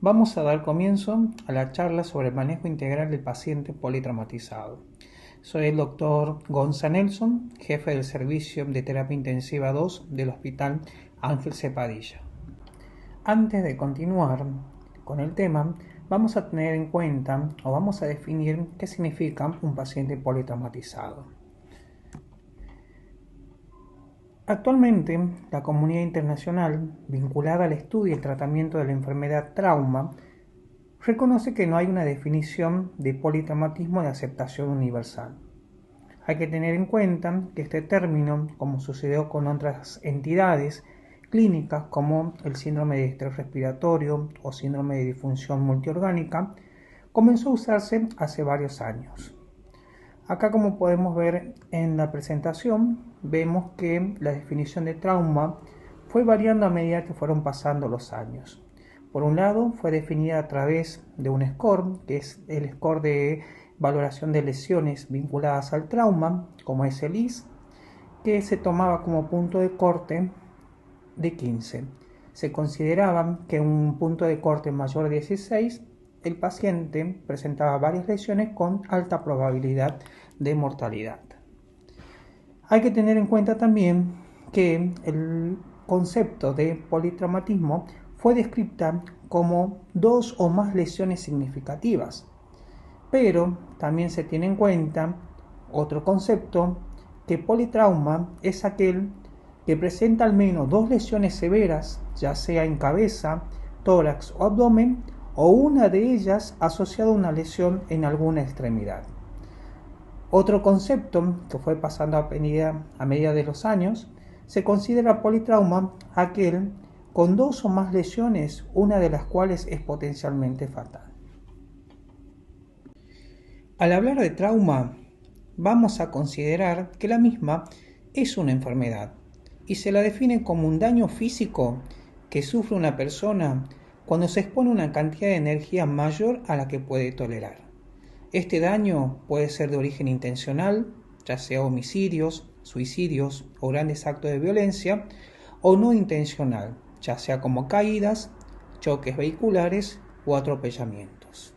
Vamos a dar comienzo a la charla sobre el manejo integral del paciente politraumatizado. Soy el doctor Gonza Nelson, jefe del servicio de terapia intensiva 2 del Hospital Ángel C. Padilla. Antes de continuar con el tema, vamos a tener en cuenta o vamos a definir qué significa un paciente politraumatizado. Actualmente, la comunidad internacional vinculada al estudio y el tratamiento de la enfermedad trauma reconoce que no hay una definición de politraumatismo de aceptación universal. Hay que tener en cuenta que este término, como sucedió con otras entidades clínicas como el síndrome de estrés respiratorio o síndrome de disfunción multiorgánica, comenzó a usarse hace varios años. Acá, como podemos ver en la presentación, vemos que la definición de trauma fue variando a medida que fueron pasando los años. Por un lado, fue definida a través de un score, que es el score de valoración de lesiones vinculadas al trauma, como es el IS, que se tomaba como punto de corte de 15. Se consideraba que un punto de corte mayor de 16, el paciente presentaba varias lesiones con alta probabilidad de mortalidad. Hay que tener en cuenta también que el concepto de politraumatismo fue descrita como 2 o más lesiones significativas, pero también se tiene en cuenta otro concepto, que politrauma es aquel que presenta al menos 2 lesiones severas, ya sea en cabeza, tórax o abdomen, o una de ellas asociada a una lesión en alguna extremidad. Otro concepto que fue pasando a medida de los años, se considera politrauma aquel con 2 o más lesiones, una de las cuales es potencialmente fatal. Al hablar de trauma, vamos a considerar que la misma es una enfermedad y se la define como un daño físico que sufre una persona cuando se expone a una cantidad de energía mayor a la que puede tolerar. Este daño puede ser de origen intencional, ya sea homicidios, suicidios o grandes actos de violencia, o no intencional, ya sea como caídas, choques vehiculares o atropellamientos.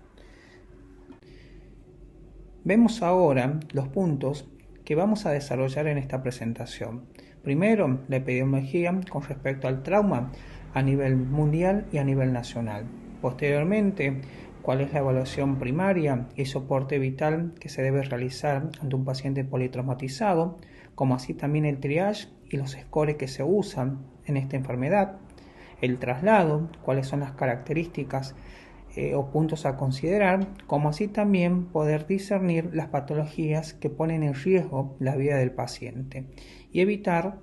Vemos ahora los puntos que vamos a desarrollar en esta presentación. Primero, la epidemiología con respecto al trauma a nivel mundial y a nivel nacional. Posteriormente, cuál es la evaluación primaria y soporte vital que se debe realizar ante un paciente politraumatizado, como así también el triage y los scores que se usan en esta enfermedad. El traslado, cuáles son las características o puntos a considerar, como así también poder discernir las patologías que ponen en riesgo la vida del paciente y evitar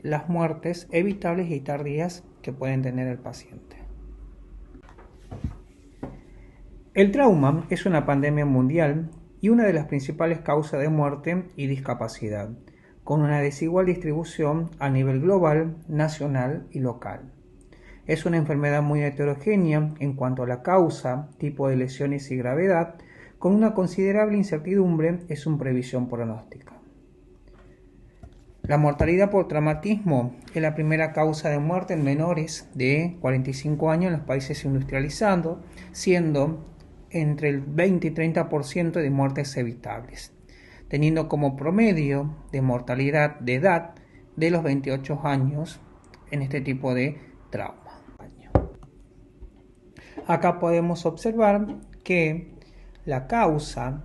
las muertes evitables y tardías que pueden tener el paciente. El trauma es una pandemia mundial y una de las principales causas de muerte y discapacidad, con una desigual distribución a nivel global, nacional y local. Es una enfermedad muy heterogénea en cuanto a la causa, tipo de lesiones y gravedad, con una considerable incertidumbre en su previsión pronóstica. La mortalidad por traumatismo es la primera causa de muerte en menores de 45 años en los países industrializados, siendo entre el 20 y 30% de muertes evitables, teniendo como promedio de mortalidad de edad de los 28 años en este tipo de trauma. Acá podemos observar que la causa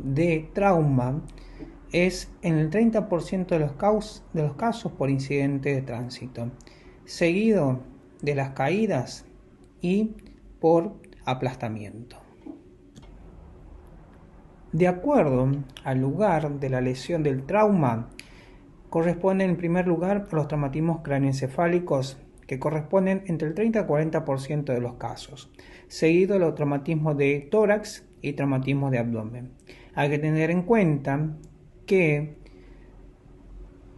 de trauma es en el 30% de los casos por incidente de tránsito, seguido de las caídas y por aplastamiento. De acuerdo al lugar de la lesión del trauma, corresponden en primer lugar a los traumatismos cráneoencefálicos, que corresponden entre el 30 y 40% de los casos, seguido de los traumatismos de tórax y traumatismos de abdomen. Hay que tener en cuenta que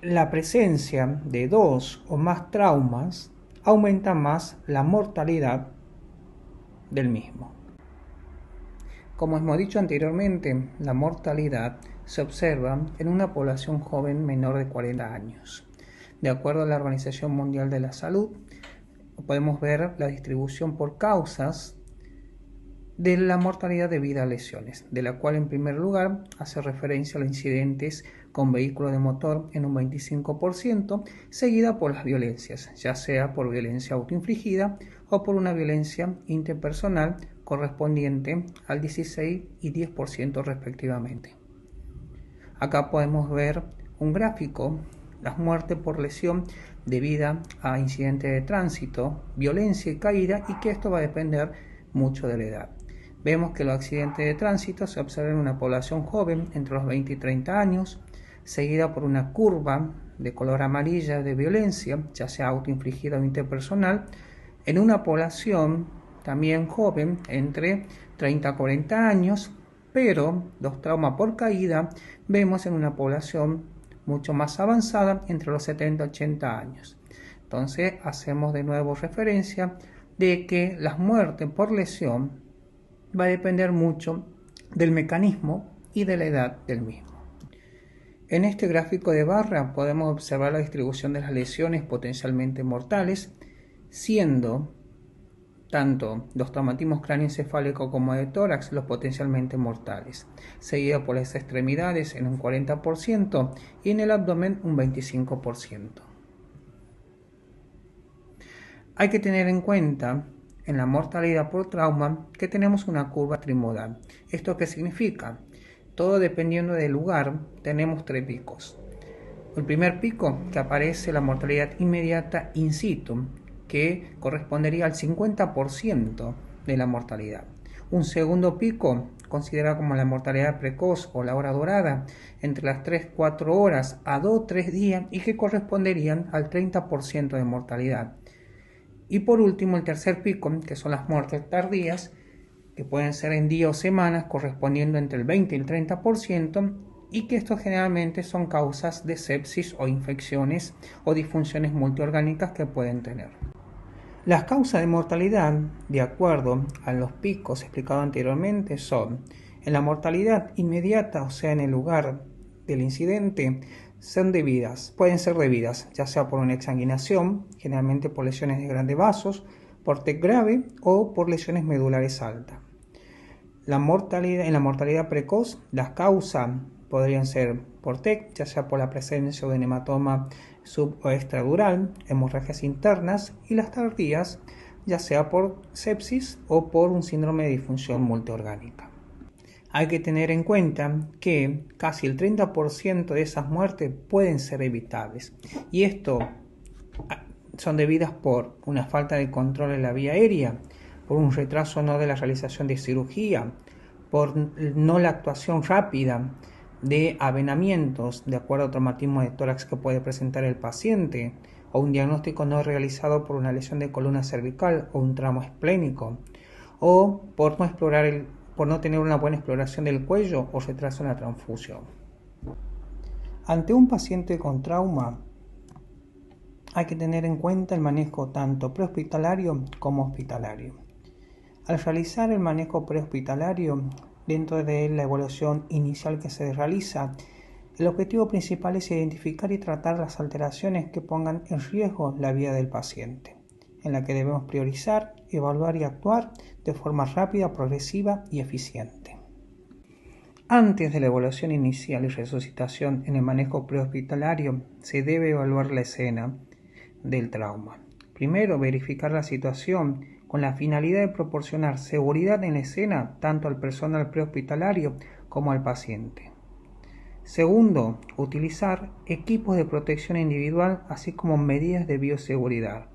la presencia de 2 o más traumas aumenta más la mortalidad del mismo. Como hemos dicho anteriormente, la mortalidad se observa en una población joven menor de 40 años. De acuerdo a la Organización Mundial de la Salud, podemos ver la distribución por causas de la mortalidad debida a lesiones, de la cual en primer lugar hace referencia a los incidentes con vehículos de motor en un 25%, seguida por las violencias, ya sea por violencia autoinfligida o por una violencia interpersonal correspondiente al 16 y 10% respectivamente. Acá podemos ver un gráfico, las muertes por lesión debida a incidentes de tránsito, violencia y caída, y que esto va a depender mucho de la edad. Vemos que los accidentes de tránsito se observan en una población joven entre los 20 y 30 años, seguida por una curva de color amarilla de violencia, ya sea autoinfligida o interpersonal, en una población también joven entre 30 a 40 años, pero los traumas por caída vemos en una población mucho más avanzada entre los 70 y 80 años. Entonces hacemos de nuevo referencia de que las muertes por lesión va a depender mucho del mecanismo y de la edad del mismo. En este gráfico de barra podemos observar la distribución de las lesiones potencialmente mortales, siendo tanto los traumatismos cráneoencefálicos como de tórax los potencialmente mortales, seguido por las extremidades en un 40% y en el abdomen un 25%. Hay que tener en cuenta en la mortalidad por trauma que tenemos una curva trimodal. ¿Esto qué significa? Todo dependiendo del lugar tenemos tres picos. El primer pico, que aparece la mortalidad inmediata in situ, que correspondería al 50% de la mortalidad. Un segundo pico, considerado como la mortalidad precoz o la hora dorada, entre las 3-4 horas a 2-3 días, y que corresponderían al 30% de mortalidad. Y por último, el tercer pico, que son las muertes tardías, que pueden ser en días o semanas, correspondiendo entre el 20 y el 30%, y que estos generalmente son causas de sepsis o infecciones o disfunciones multiorgánicas que pueden tener. Las causas de mortalidad, de acuerdo a los picos explicados anteriormente, son en la mortalidad inmediata, o sea, en el lugar del incidente, pueden ser debidas, ya sea por una exsanguinación, generalmente por lesiones de grandes vasos, por TEC grave o por lesiones medulares altas. En la mortalidad precoz, las causas podrían ser por TEC, ya sea por la presencia de un hematoma sub o extradural, hemorragias internas, y las tardías, ya sea por sepsis o por un síndrome de disfunción multiorgánica. Hay que tener en cuenta que casi el 30% de esas muertes pueden ser evitables, y esto son debidas por una falta de control en la vía aérea, por un retraso no de la realización de cirugía, por no la actuación rápida de avenamientos de acuerdo al traumatismo de tórax que puede presentar el paciente, o un diagnóstico no realizado por una lesión de columna cervical o un tramo esplénico, o por no tener una buena exploración del cuello o retraso en la transfusión. Ante un paciente con trauma, hay que tener en cuenta el manejo tanto prehospitalario como hospitalario. Al realizar el manejo prehospitalario, dentro de la evaluación inicial que se realiza, el objetivo principal es identificar y tratar las alteraciones que pongan en riesgo la vida del paciente, en la que debemos priorizar, evaluar y actuar de forma rápida, progresiva y eficiente. Antes de la evaluación inicial y resucitación en el manejo prehospitalario, se debe evaluar la escena del trauma. Primero, verificar la situación con la finalidad de proporcionar seguridad en la escena tanto al personal prehospitalario como al paciente. Segundo, utilizar equipos de protección individual así como medidas de bioseguridad.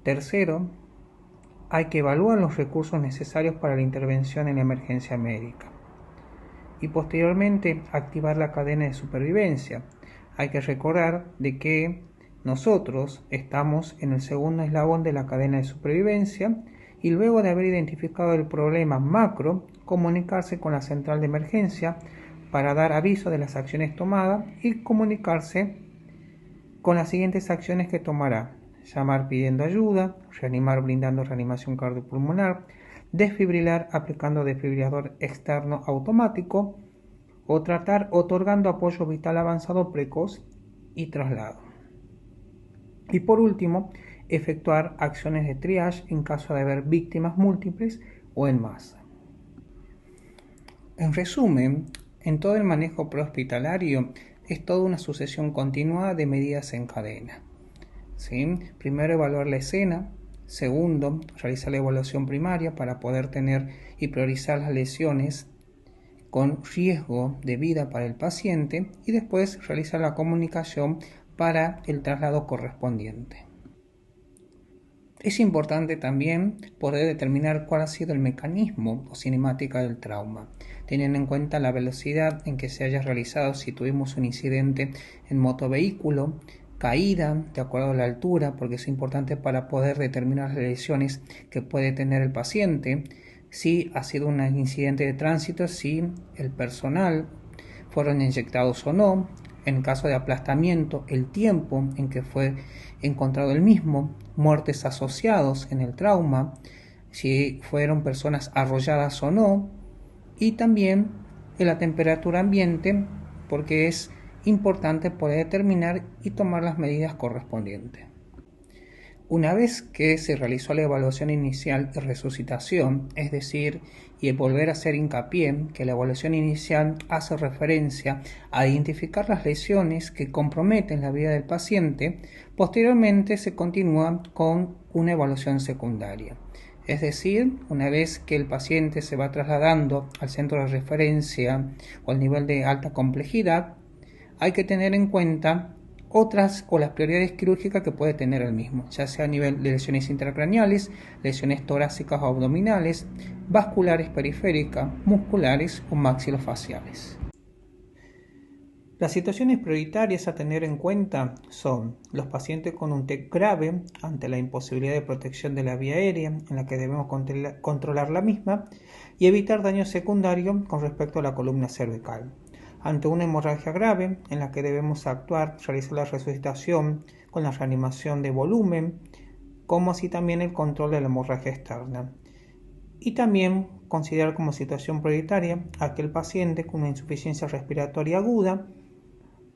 Tercero, hay que evaluar los recursos necesarios para la intervención en la emergencia médica. Y posteriormente, activar la cadena de supervivencia. Hay que recordar de que nosotros estamos en el segundo eslabón de la cadena de supervivencia, y luego de haber identificado el problema macro, comunicarse con la central de emergencia para dar aviso de las acciones tomadas y comunicarse con las siguientes acciones que tomará: llamar pidiendo ayuda, reanimar brindando reanimación cardiopulmonar, desfibrilar aplicando desfibrilador externo automático, o tratar otorgando apoyo vital avanzado precoz y traslado. Y por último, efectuar acciones de triage en caso de haber víctimas múltiples o en masa. En resumen, en todo el manejo prehospitalario es toda una sucesión continuada de medidas en cadena. ¿Sí? Primero, evaluar la escena. Segundo, realizar la evaluación primaria para poder tener y priorizar las lesiones con riesgo de vida para el paciente y después realizar la comunicación para el traslado correspondiente. Es importante también poder determinar cuál ha sido el mecanismo o cinemática del trauma, teniendo en cuenta la velocidad en que se haya realizado si tuvimos un incidente en motovehículo, caída de acuerdo a la altura, porque es importante para poder determinar las lesiones que puede tener el paciente, si ha sido un incidente de tránsito, si el personal fueron inyectados o no, en caso de aplastamiento, el tiempo en que fue encontrado el mismo, muertes asociados en el trauma, si fueron personas arrolladas o no, y también la temperatura ambiente, porque es importante poder determinar y tomar las medidas correspondientes. Una vez que se realizó la evaluación inicial y resucitación, es decir, y volver a hacer hincapié que la evaluación inicial hace referencia a identificar las lesiones que comprometen la vida del paciente, posteriormente se continúa con una evaluación secundaria. Es decir, una vez que el paciente se va trasladando al centro de referencia o al nivel de alta complejidad, hay que tener en cuenta otras o las prioridades quirúrgicas que puede tener el mismo, ya sea a nivel de lesiones intracraneales, lesiones torácicas o abdominales, vasculares periféricas, musculares o maxilofaciales. Las situaciones prioritarias a tener en cuenta son los pacientes con un TEC grave ante la imposibilidad de protección de la vía aérea en la que debemos controlar la misma y evitar daño secundario con respecto a la columna cervical. Ante una hemorragia grave en la que debemos actuar, realizar la resucitación con la reanimación de volumen, como así también el control de la hemorragia externa. Y también considerar como situación prioritaria aquel paciente con una insuficiencia respiratoria aguda,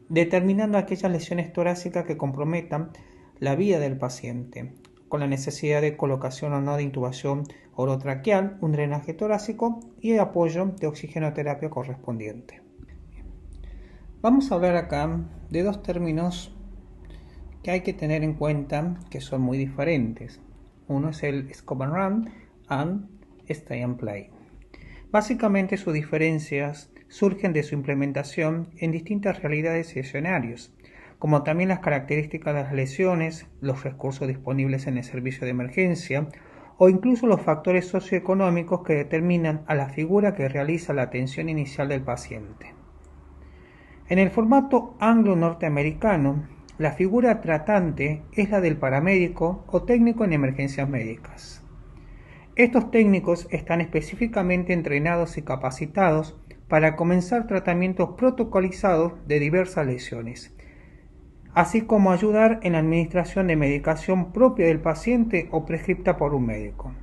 determinando aquellas lesiones torácicas que comprometan la vida del paciente, con la necesidad de colocación o no de intubación orotraqueal, un drenaje torácico y el apoyo de oxigenoterapia correspondiente. Vamos a hablar acá de dos términos que hay que tener en cuenta que son muy diferentes. Uno es el Scope and Run and Stay and Play. Básicamente sus diferencias surgen de su implementación en distintas realidades y escenarios, como también las características de las lesiones, los recursos disponibles en el servicio de emergencia o incluso los factores socioeconómicos que determinan a la figura que realiza la atención inicial del paciente. En el formato anglo-norteamericano, la figura tratante es la del paramédico o técnico en emergencias médicas. Estos técnicos están específicamente entrenados y capacitados para comenzar tratamientos protocolizados de diversas lesiones, así como ayudar en la administración de medicación propia del paciente o prescripta por un médico.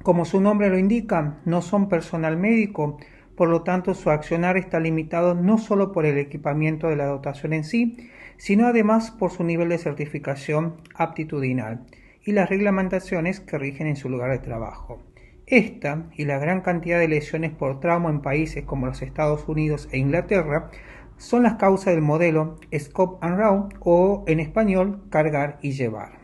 Como su nombre lo indica, no son personal médico, por lo tanto su accionar está limitado no solo por el equipamiento de la dotación en sí, sino además por su nivel de certificación aptitudinal y las reglamentaciones que rigen en su lugar de trabajo. Esta y la gran cantidad de lesiones por trauma en países como los Estados Unidos e Inglaterra son las causas del modelo Scope and Run o en español cargar y llevar.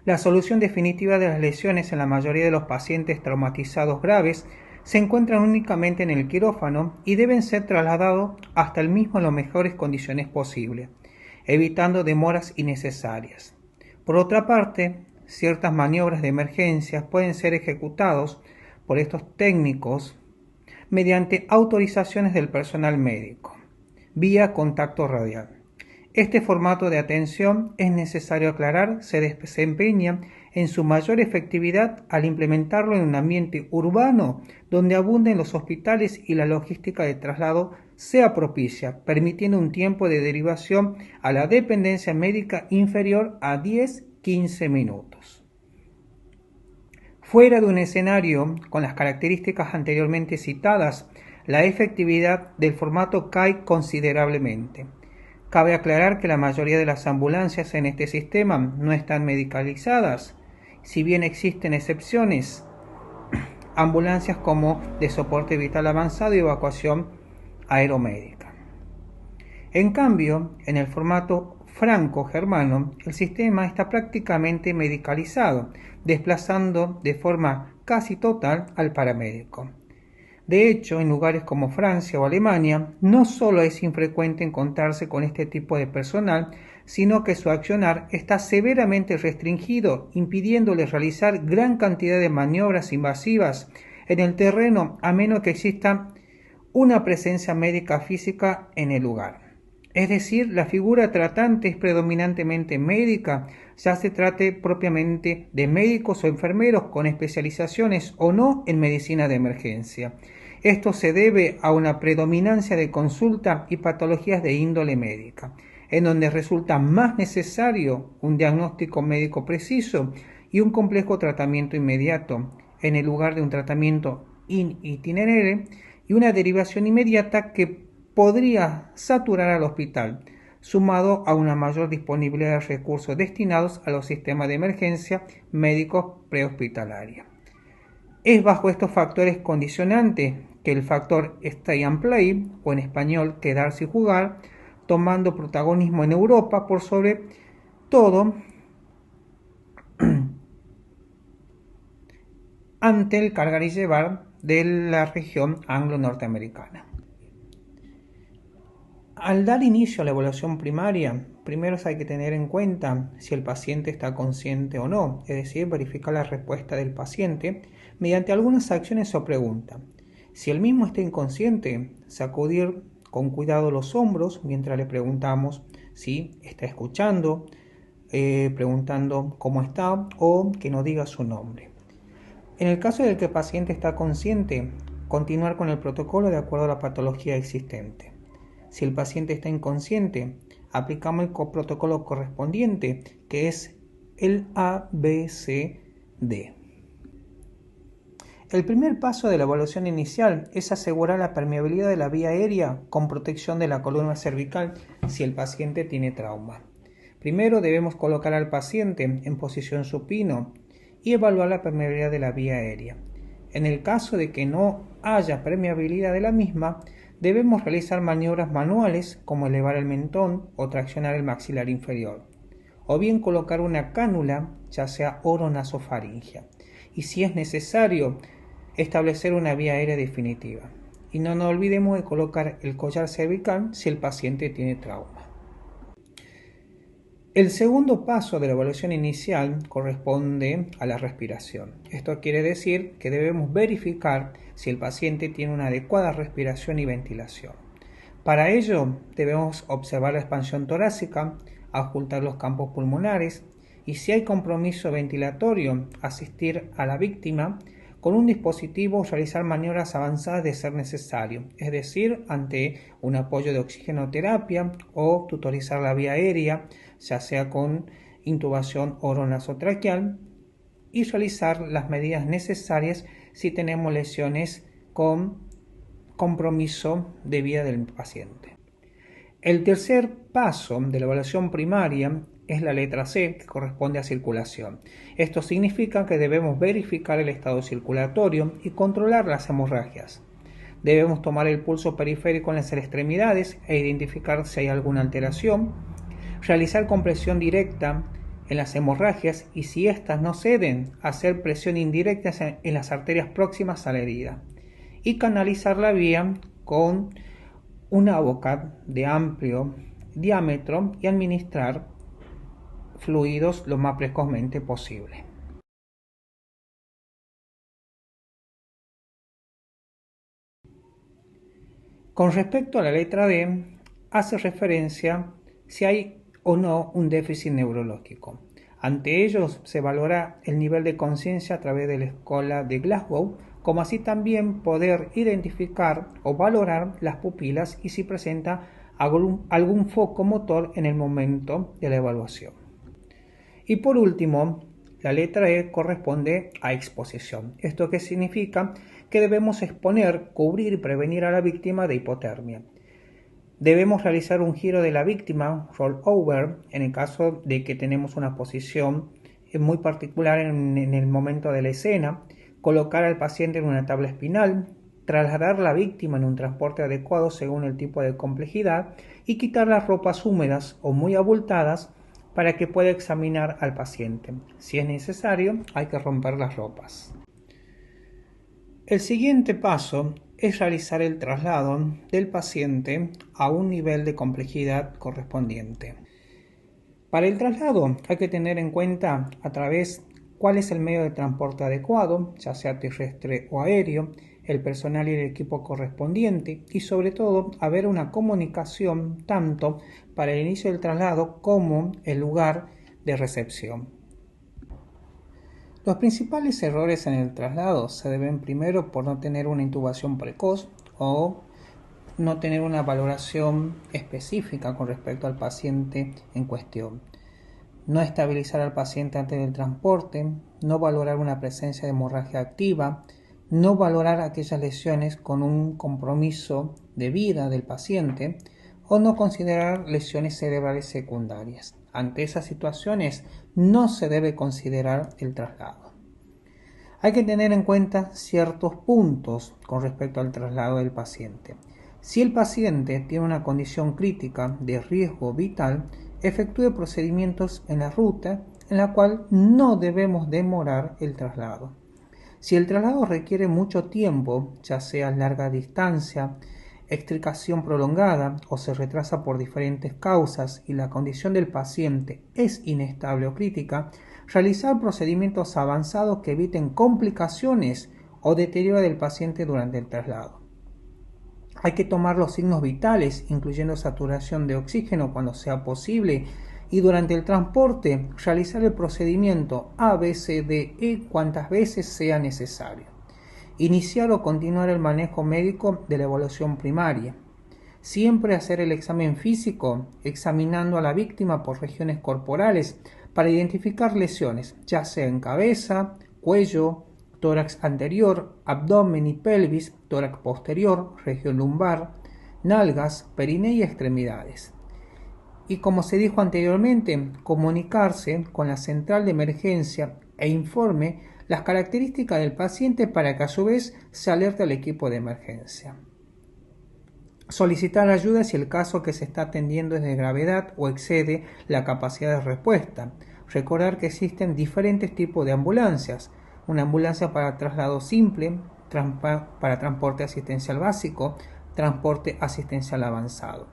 La solución definitiva de las lesiones en la mayoría de los pacientes traumatizados graves se encuentran únicamente en el quirófano y deben ser trasladados hasta el mismo en las mejores condiciones posibles, evitando demoras innecesarias. Por otra parte, ciertas maniobras de emergencia pueden ser ejecutadas por estos técnicos mediante autorizaciones del personal médico, vía contacto radial. Este formato de atención, es necesario aclarar, se desempeña en su mayor efectividad al implementarlo en un ambiente urbano donde abunden los hospitales y la logística de traslado sea propicia, permitiendo un tiempo de derivación a la dependencia médica inferior a 10-15 minutos. Fuera de un escenario con las características anteriormente citadas, la efectividad del formato cae considerablemente. Cabe aclarar que la mayoría de las ambulancias en este sistema no están medicalizadas, si bien existen excepciones, ambulancias como de soporte vital avanzado y evacuación aeromédica. En cambio, en el formato franco-germano, el sistema está prácticamente medicalizado, desplazando de forma casi total al paramédico. De hecho, en lugares como Francia o Alemania, no solo es infrecuente encontrarse con este tipo de personal, sino que su accionar está severamente restringido, impidiéndole realizar gran cantidad de maniobras invasivas en el terreno a menos que exista una presencia médica física en el lugar. Es decir, la figura tratante es predominantemente médica, ya se trate propiamente de médicos o enfermeros con especializaciones o no en medicina de emergencia. Esto se debe a una predominancia de consulta y patologías de índole médica, en donde resulta más necesario un diagnóstico médico preciso y un complejo tratamiento inmediato, en el lugar de un tratamiento in itinere y una derivación inmediata que podría saturar al hospital, sumado a una mayor disponibilidad de recursos destinados a los sistemas de emergencia médicos prehospitalarios. Es bajo estos factores condicionantes que el factor stay and play, o en español quedarse y jugar, tomando protagonismo en Europa por sobre todo ante el cargar y llevar de la región anglo-norteamericana. Al dar inicio a la evaluación primaria, primero hay que tener en cuenta si el paciente está consciente o no, es decir, verificar la respuesta del paciente mediante algunas acciones o preguntas. Si el mismo está inconsciente, sacudir con cuidado los hombros mientras le preguntamos si está escuchando, preguntando cómo está o que no diga su nombre. En el caso de que el paciente está consciente, continuar con el protocolo de acuerdo a la patología existente. Si el paciente está inconsciente, aplicamos el protocolo correspondiente, que es el ABCD. El primer paso de la evaluación inicial es asegurar la permeabilidad de la vía aérea con protección de la columna cervical si el paciente tiene trauma. Primero debemos colocar al paciente en posición supino y evaluar la permeabilidad de la vía aérea. En el caso de que no haya permeabilidad de la misma, debemos realizar maniobras manuales como elevar el mentón o traccionar el maxilar inferior, o bien colocar una cánula, ya sea oronasofaringea, y si es necesario, establecer una vía aérea definitiva. Y no nos olvidemos de colocar el collar cervical si el paciente tiene trauma. El segundo paso de la evaluación inicial corresponde a la respiración. Esto quiere decir que debemos verificar si el paciente tiene una adecuada respiración y ventilación. Para ello debemos observar la expansión torácica, ocultar los campos pulmonares y si hay compromiso ventilatorio, asistir a la víctima con un dispositivo, realizar maniobras avanzadas de ser necesario, es decir, ante un apoyo de oxigenoterapia o tutorizar la vía aérea, ya sea con intubación oronasotraqueal, y realizar las medidas necesarias si tenemos lesiones con compromiso de vida del paciente. El tercer paso de la evaluación primaria es la letra C, que corresponde a circulación. Esto significa que debemos verificar el estado circulatorio y controlar las hemorragias. Debemos tomar el pulso periférico en las extremidades e identificar si hay alguna alteración, realizar compresión directa en las hemorragias y si éstas no ceden, hacer presión indirecta en las arterias próximas a la herida y canalizar la vía con una boca de amplio diámetro y administrar fluidos lo más precozmente posible. Con respecto a la letra D, hace referencia si hay o no un déficit neurológico. Ante ellos se valora el nivel de conciencia a través de la escala de Glasgow, como así también poder identificar o valorar las pupilas y si presenta algún foco motor en el momento de la evaluación. Y por último, la letra E corresponde a exposición. ¿Esto qué significa? Que debemos exponer, cubrir y prevenir a la víctima de hipotermia. Debemos realizar un giro de la víctima, rollover, en el caso de que tenemos una posición muy particular en el momento de la escena, colocar al paciente en una tabla espinal, trasladar a la víctima en un transporte adecuado según el tipo de complejidad y quitar las ropas húmedas o muy abultadas para que pueda examinar al paciente. Si es necesario, hay que romper las ropas. El siguiente paso es realizar el traslado del paciente a un nivel de complejidad correspondiente. Para el traslado hay que tener en cuenta a través cuál es el medio de transporte adecuado, ya sea terrestre o aéreo, el personal y el equipo correspondiente y sobre todo haber una comunicación tanto para el inicio del traslado como el lugar de recepción. Los principales errores en el traslado se deben primero por no tener una intubación precoz o no tener una valoración específica con respecto al paciente en cuestión. No estabilizar al paciente antes del transporte, no valorar una presencia de hemorragia activa, no valorar aquellas lesiones con un compromiso de vida del paciente o no considerar lesiones cerebrales secundarias. Ante esas situaciones no se debe considerar el traslado. Hay que tener en cuenta ciertos puntos con respecto al traslado del paciente. Si el paciente tiene una condición crítica de riesgo vital, efectúe procedimientos en la ruta en la cual no debemos demorar el traslado. Si el traslado requiere mucho tiempo, ya sea larga distancia, extricación prolongada o se retrasa por diferentes causas y la condición del paciente es inestable o crítica, realizar procedimientos avanzados que eviten complicaciones o deterioro del paciente durante el traslado. Hay que tomar los signos vitales, incluyendo saturación de oxígeno cuando sea posible, y durante el transporte realizar el procedimiento ABCDE cuantas veces sea necesario. Iniciar o continuar el manejo médico de la evaluación primaria. Siempre hacer el examen físico examinando a la víctima por regiones corporales para identificar lesiones, ya sea en cabeza, cuello, tórax anterior, abdomen y pelvis, tórax posterior, región lumbar, nalgas, perineo y extremidades. Y como se dijo anteriormente, comunicarse con la central de emergencia e informe las características del paciente para que a su vez se alerte al equipo de emergencia. Solicitar ayuda si el caso que se está atendiendo es de gravedad o excede la capacidad de respuesta. Recordar que existen diferentes tipos de ambulancias. Una ambulancia para traslado simple, para transporte asistencial básico, transporte asistencial avanzado.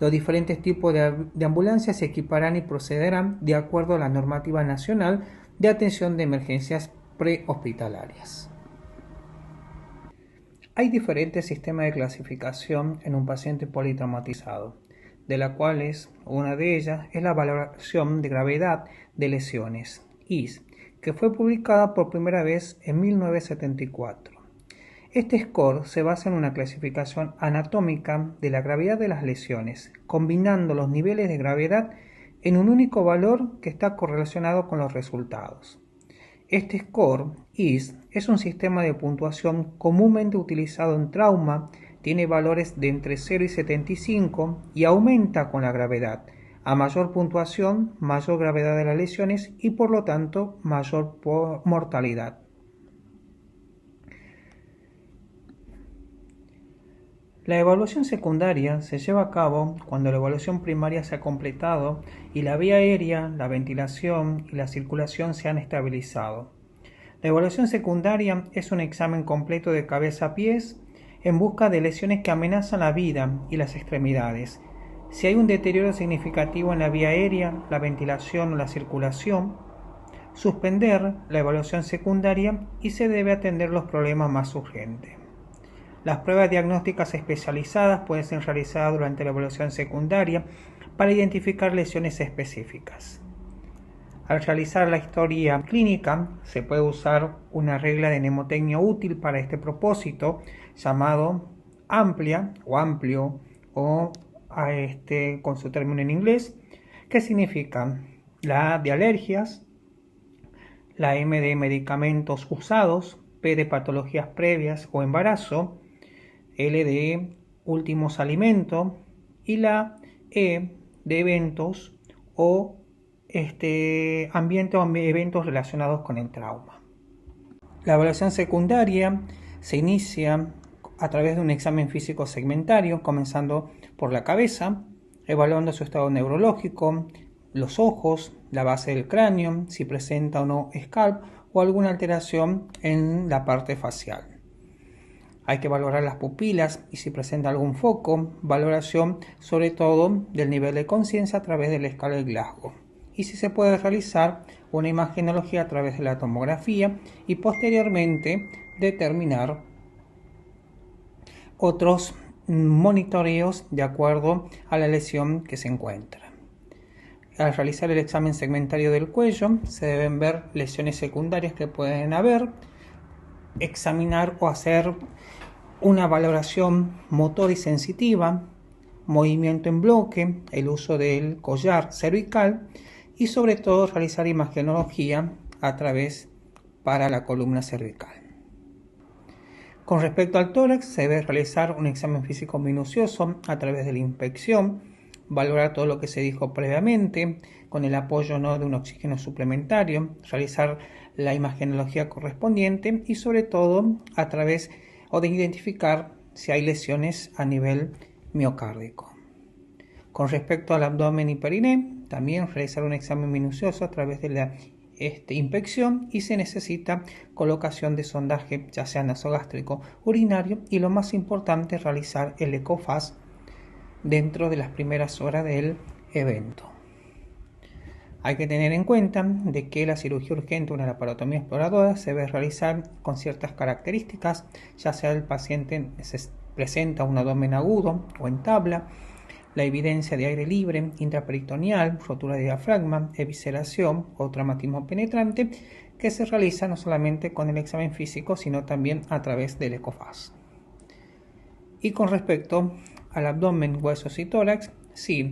Los diferentes tipos de ambulancias se equiparán y procederán de acuerdo a la normativa nacional de atención de emergencias prehospitalarias. Hay diferentes sistemas de clasificación en un paciente politraumatizado, de la cual una de ellas es la valoración de gravedad de lesiones, IS, que fue publicada por primera vez en 1974. Este score se basa en una clasificación anatómica de la gravedad de las lesiones, combinando los niveles de gravedad en un único valor que está correlacionado con los resultados. Este score, IS, es un sistema de puntuación comúnmente utilizado en trauma, tiene valores de entre 0 y 75 y aumenta con la gravedad. A mayor puntuación, mayor gravedad de las lesiones y por lo tanto mayor mortalidad. La evaluación secundaria se lleva a cabo cuando la evaluación primaria se ha completado y la vía aérea, la ventilación y la circulación se han estabilizado. La evaluación secundaria es un examen completo de cabeza a pies en busca de lesiones que amenazan la vida y las extremidades. Si hay un deterioro significativo en la vía aérea, la ventilación o la circulación, suspender la evaluación secundaria y se debe atender los problemas más urgentes. Las pruebas diagnósticas especializadas pueden ser realizadas durante la evaluación secundaria para identificar lesiones específicas. Al realizar la historia clínica, se puede usar una regla de mnemotecnia útil para este propósito, llamado AMPLIA o amplio o con su término en inglés, que significa la A de alergias, la M de medicamentos usados, P de patologías previas o embarazo, L de últimos alimentos, y la E de eventos o ambiente o eventos relacionados con el trauma. La evaluación secundaria se inicia a través de un examen físico segmentario, comenzando por la cabeza, evaluando su estado neurológico, los ojos, la base del cráneo, si presenta o no scalp o alguna alteración en la parte facial. Hay que valorar las pupilas y si presenta algún foco, valoración sobre todo del nivel de conciencia a través de la escala de Glasgow. Y si se puede realizar una imagenología a través de la tomografía y posteriormente determinar otros monitoreos de acuerdo a la lesión que se encuentra. Al realizar el examen segmentario del cuello se deben ver lesiones secundarias que pueden haber, examinar o hacer una valoración motor y sensitiva, movimiento en bloque, el uso del collar cervical y sobre todo realizar imagenología a través para la columna cervical. Con respecto al tórax, se debe realizar un examen físico minucioso a través de la inspección, valorar todo lo que se dijo previamente, con el apoyo de un oxígeno suplementario, realizar la imagenología correspondiente y sobre todo a través de identificar si hay lesiones a nivel miocárdico. Con respecto al abdomen y periné, también realizar un examen minucioso a través de la inspección y se necesita colocación de sondaje ya sea nasogástrico, urinario y lo más importante realizar el ecofaz dentro de las primeras horas del evento. Hay que tener en cuenta de que la cirugía urgente o una laparotomía exploradora se debe realizar con ciertas características, ya sea el paciente presenta un abdomen agudo o en tabla, la evidencia de aire libre, intraperitoneal, rotura de diafragma, evisceración o traumatismo penetrante, que se realiza no solamente con el examen físico, sino también a través del ecofaz. Y con respecto al abdomen, huesos y tórax, sí,